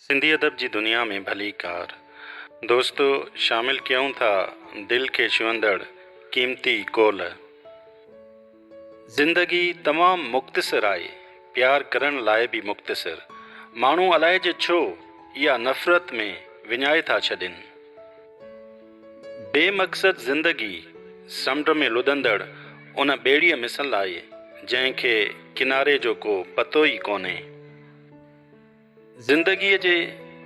सिंधी अदब जी दुनिया में भली कार दोस्तों शामिल क्यों था दिल के छुअंदड़ कीमती कोल। ज़िंदगी तमाम मुख़्तसिर आहे, प्यार करण लाइ भी मुख़्तसिर। माण्हू अलाए जे छो या नफ़रत में विञाए था छॾनि। बेमक़सद ज़िंदगी समुंड में लुॾंदड़ उन ॿेड़ीअ मिसल आहे जंहिंखे किनारे जो को पतो ई कोन्हे। ज़िंदगीअ जे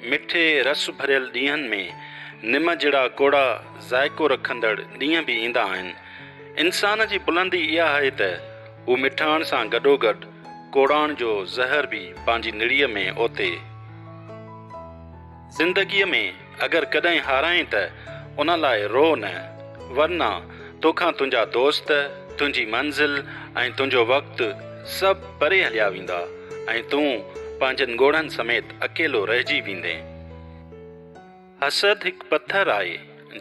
मिठे रस भरियल ॾींहंनि में निम जहिड़ा कोड़ा ज़ाइको रखंदड़ ॾींहं बि ईंदा आहिनि। इंसान जी बुलंदी इहा आहे त हू मिठाण सां गॾोगॾु कोड़ाण जो ज़हर बि पंहिंजी निड़ीअ में ओते। ज़िंदगीअ में अगरि कॾहिं हाराए त उन लाइ रो न, वरना तोखां तुंहिंजा दोस्त, तुंहिंजी मंज़िल ऐं तुंहिंजो वक़्तु सभु परे हलिया वेंदा ऐं तूं पंहिंजनि ॻोढ़नि समेत अकेलो रहिजी वेंदे। हसद हिकु पथर आहे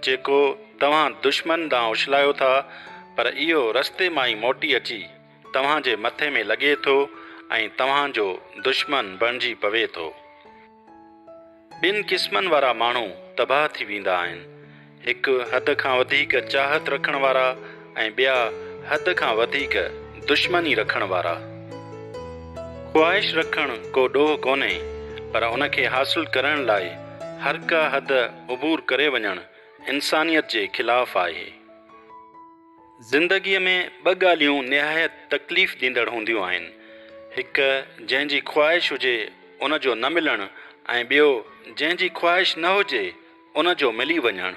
जेको तव्हां दुश्मन ॾांहुं उछलायो था, पर इहो रस्ते मां ई मोटी अची तव्हां जे मथे में लॻे थो ऐं तव्हांजो दुश्मन बणिजी पवे थो। ॿिनि क़िस्मनि वारा माण्हू तबाह थी वेंदा आहिनि, हिकु हद खां वधीक चाहत रखण वारा ऐं ॿिया हद खां वधीक दुश्मनी रखण वारा। ख़्वाहिश रखणु को ॾोह कोन्हे, पर उनखे हासिल करण लाइ हर का हद उबूर करे वञणु इंसानियत जे ख़िलाफ़ आहे। ज़िंदगीअ में ॿ ॻाल्हियूं निहायत तकलीफ़ ॾींदड़ हूंदियूं आहिनि, हिकु जंहिंजी ख़्वाहिश हुजे उन जो न मिलणु ऐं ॿियो जंहिंजी ख़्वाहिश न हुजे उन जो मिली वञणु।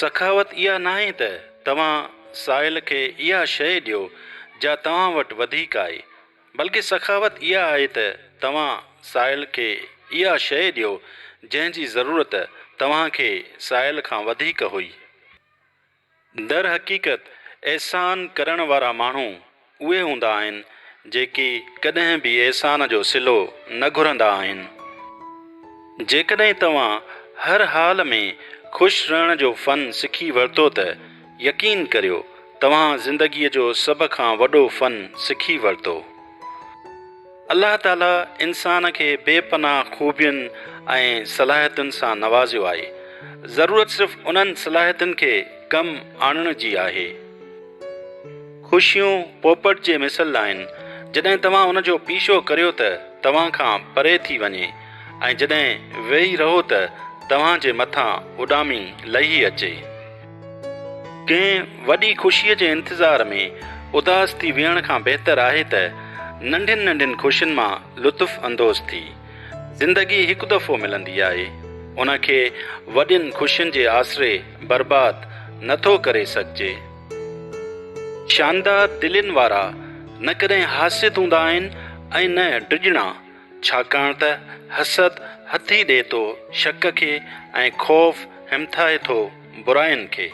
सखावत इहा नाहे त तव्हां साहिल खे इहा शइ ॾियो जा तव्हां वटि वधीक आहे, बल्कि सखावत इहा आहे त तव्हां साहिल खे इहा शइ ॾियो जंहिंजी ज़रूरत तव्हांखे साहिल खां वधीक हुई। दर हक़ीक़त एहसान करण वारा माण्हू उहे हूंदा आहिनि जेके कॾहिं बि एहसान जो सिलो न घुरंदा आहिनि। जेकॾहिं तव्हां हर हाल में ख़ुशि रहण जो फ़न सिखी वरितो त यकीन करियो तव्हां ज़िंदगीअ जो सभ खां वॾो फ़न सिखी वरितो। अल्लाह ताला इंसान खे बेपनाह खूबियुनि ऐं सलाहियतुनि सां नवाज़ियो आहे। ज़रूरत सिर्फ़ु उन्हनि सलाहियतुनि खे कमु आणण जी आहे। ख़ुशियूं पोपट जे मिसल आहिनि, जॾहिं तव्हां उन जो पीछो करियो त तव्हां खां परे थी वञे ऐं जॾहिं वेही रहो त तव्हां जे मथां उॾामी लही अचे। कंहिं वॾी ख़ुशीअ जे इंतज़ार में उदास थी वेहण खां बहितर आहे त नंढियुनि नंढियुनि ख़ुशियुनि मां लुत्फ़ अंदोज़ थी। ज़िंदगी हिकु दफ़ो मिलंदी आहे, उनखे वॾियुनि ख़ुशियुनि जे आसिरे बर्बादु नथो करे सघिजे। शानदार दिलनि वारा न कॾहिं हासिद हूंदा आहिनि ऐं न डिॼणा, छाकाणि त हसद हथी ॾिए थो शक खे ऐं ख़ौफ़ हिमथाए थो बुराइनि खे।